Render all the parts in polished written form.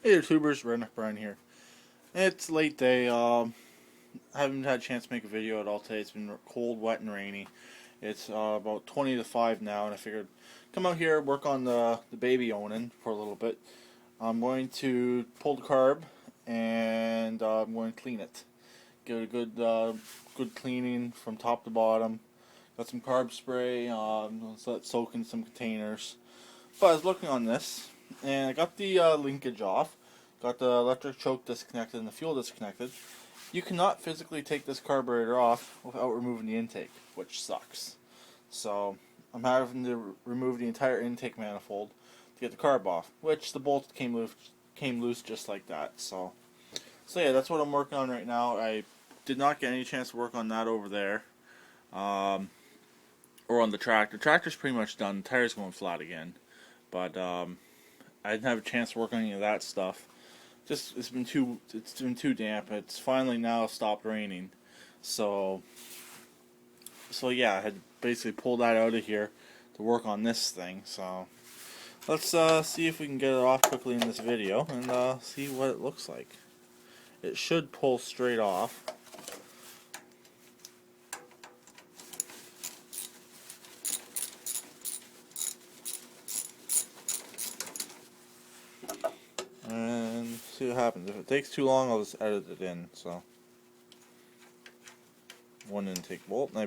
Hey YouTubers, Redneck Brian here. It's late day. I haven't had a chance to make a video at all today. It's been cold, wet, and rainy. It's about 20 to 5 now, and I figured come out here, work on the baby Onan for a little bit. I'm going to pull the carb, and I'm going to clean it. Give it a good cleaning from top to bottom. Got some carb spray. Let's let it soak in some containers. But I was looking on this, and I got the linkage off. Got the electric choke disconnected and the fuel disconnected. You cannot physically take this carburetor off without removing the intake, which sucks. So I'm having to remove the entire intake manifold to get the carb off, which the bolt came loose just like that. So yeah, that's what I'm working on right now. I did not get any chance to work on that over there, or on the tractor. The tractor's pretty much done. The tire's going flat again, but I didn't have a chance to work on any of that stuff. It's been too damp. It's finally now stopped raining, so yeah, I had to basically pull that out of here to work on this thing. So let's see if we can get it off quickly in this video and see what it looks like. It should pull straight off. And see what happens. If it takes too long, I'll just edit it in. So, one intake bolt. And I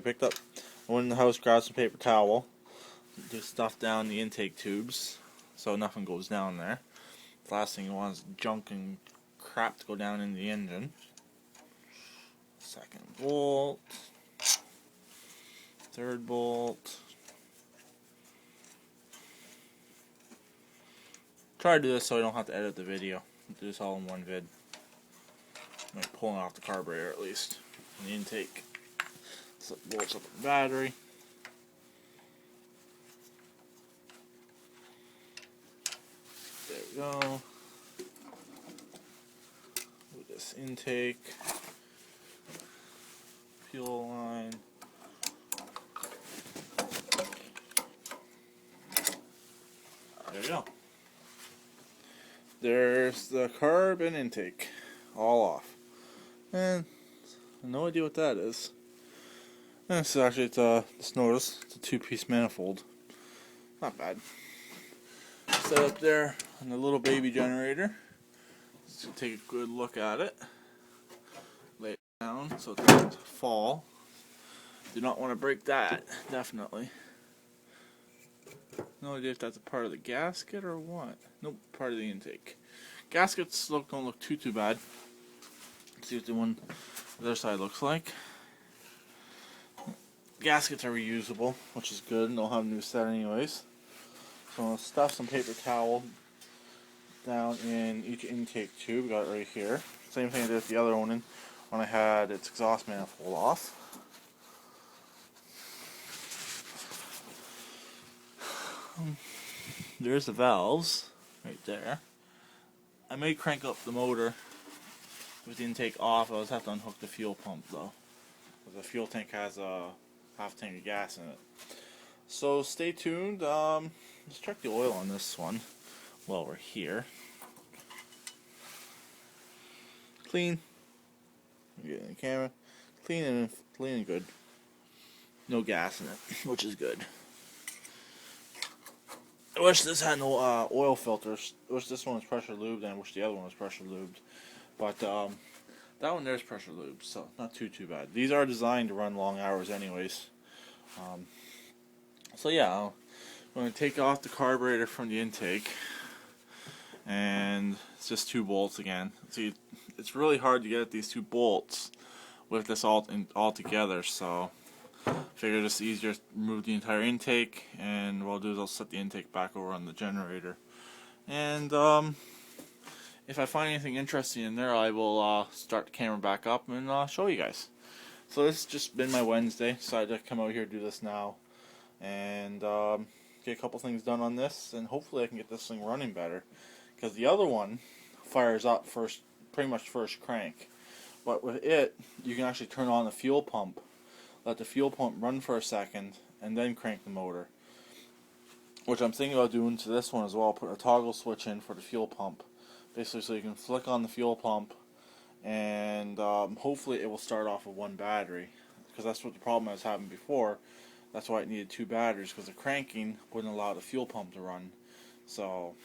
went in the house, grabbed some paper towel, just stuff down the intake tubes so nothing goes down there. The last thing you want is junk and crap to go down in the engine. Second bolt. Third bolt. Try to do this so I don't have to edit the video. Do this all in one vid. Like pulling off the carburetor at least. And the intake. So it bolts up the battery. There we go. With this intake. Fuel line. There we go. There's the carb and intake, all off. And no idea what that is. And it's actually, just notice, it's a two-piece manifold. Not bad. Set up there on the little baby generator. Let's take a good look at it. Lay it down so it doesn't fall. Do not want to break that, definitely. No idea if that's a part of the gasket or what. Nope, part of the intake. Gaskets don't look too bad. Let's see what the other side looks like. Gaskets are reusable, which is good. They'll have a new set anyways. So I'll stuff some paper towel down in each intake tube. Got it right here. Same thing I did with the other Onan when I had its exhaust manifold off. There's the valves right there. I may crank up the motor with the intake off. I'll just have to unhook the fuel pump though. The fuel tank has a half tank of gas in it. So stay tuned. Let's check the oil on this one while we're here. Clean. Get in the camera. Clean and good. No gas in it, which is good. I wish this had no oil filters. I wish this one was pressure lubed, and I wish the other one was pressure lubed. But that one there's pressure lubed, so not too bad. These are designed to run long hours anyways. So yeah, I'm going to take off the carburetor from the intake, and it's just two bolts again. See, it's really hard to get at these two bolts with this all together, so figured it's easier to remove the entire intake, and what I'll do is I'll set the intake back over on the generator. And if I find anything interesting in there, I will start the camera back up and show you guys. So this has just been my Wednesday. Decided to come out here and do this now, and get a couple things done on this, and hopefully I can get this thing running better. Because the other one fires up pretty much first crank. But with it, you can actually turn on the fuel pump. Let the fuel pump run for a second, and then crank the motor. Which I'm thinking about doing to this one as well. Put a toggle switch in for the fuel pump Basically, so you can flick on the fuel pump, and hopefully it will start off with one battery, because that's what the problem I was having before. That's why it needed two batteries, because the cranking wouldn't allow the fuel pump to run. So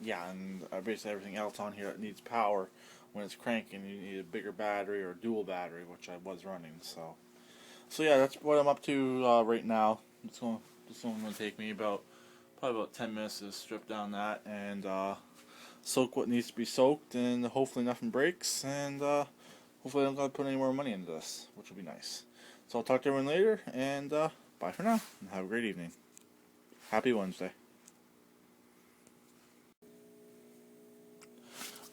yeah, and basically everything else on here that needs power when it's cranking, you need a bigger battery or a dual battery, which I was running. So yeah, that's what I'm up to right now. This one's going to take me probably about 10 minutes to strip down that and soak what needs to be soaked, and hopefully nothing breaks, and hopefully I don't got to put any more money into this, which will be nice. So I'll talk to everyone later, and bye for now, and have a great evening. Happy Wednesday.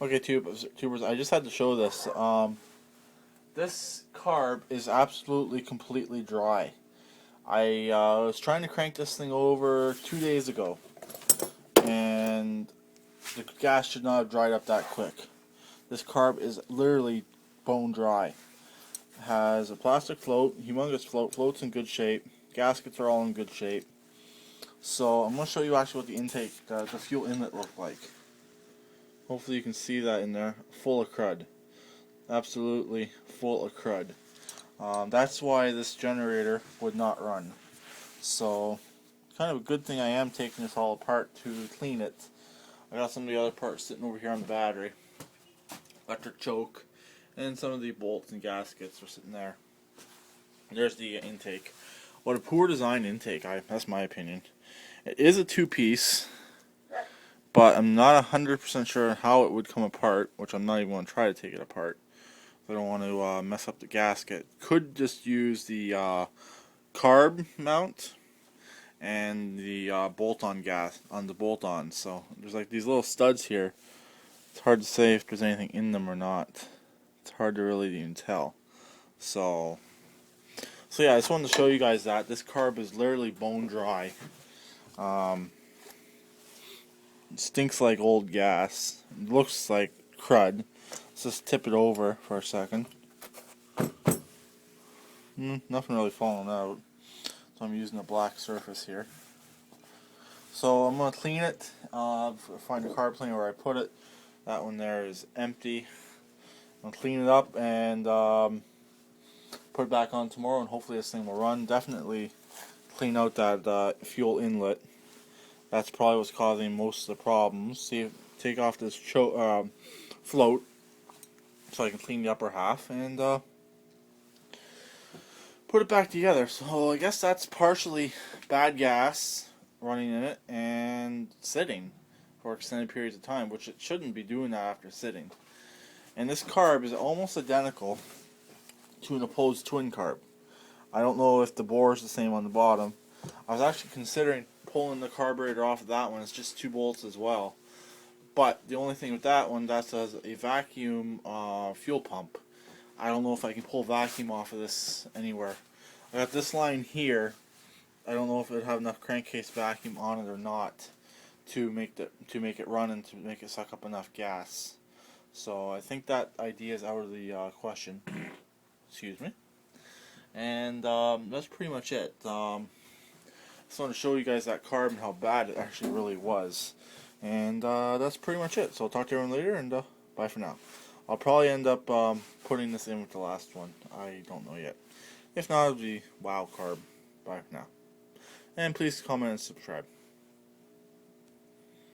Okay, tubers, I just had to show this. This carb is absolutely completely dry. I was trying to crank this thing over 2 days ago, and the gas should not have dried up that quick. This carb is literally bone dry. It has a plastic float, humongous float, float's in good shape, gaskets are all in good shape. So I'm going to show you actually what the intake, the fuel inlet looked like. Hopefully you can see that in there, full of crud. Absolutely full of crud. That's why this generator would not run. So, kind of a good thing I am taking this all apart to clean it. I got some of the other parts sitting over here on the battery. Electric choke, and some of the bolts and gaskets are sitting there. There's the intake. What a poor design intake, that's my opinion. It is a two-piece, but I'm not 100% sure how it would come apart, which I'm not even going to try to take it apart. I don't want to mess up the gasket. Could just use the carb mount and the bolt-on on the bolt-on. So there's like these little studs here. It's hard to say if there's anything in them or not. It's hard to really even tell. So yeah, I just wanted to show you guys that this carb is literally bone dry. It stinks like old gas. It looks like crud. Let's just tip it over for a second. Nothing really falling out. So I'm using a black surface here. So I'm going to clean it. Find a carb cleaner where I put it. That one there is empty. I'm going to clean it up and put it back on tomorrow, and hopefully this thing will run. Definitely clean out that fuel inlet. That's probably what's causing most of the problems. Take off this float so I can clean the upper half and put it back together. So I guess that's partially bad gas running in it and sitting for extended periods of time, which it shouldn't be doing that after sitting. And this carb is almost identical to an opposed twin carb. I don't know if the bore is the same on the bottom. I was actually considering pulling the carburetor off of that one. It's just 2 bolts as well. But the only thing with that one, that has a vacuum fuel pump. I don't know if I can pull vacuum off of this anywhere. I got this line here. I don't know if it would have enough crankcase vacuum on it or not to make it run and to make it suck up enough gas. So I think that idea is out of the question. Excuse me. And that's pretty much it. Just want to show you guys that carb and how bad it actually really was. And that's pretty much it. So I'll talk to everyone later, and bye for now. I'll probably end up putting this in with the last one. I don't know yet. If not, it'll be wow carb. Bye for now. And please comment and subscribe.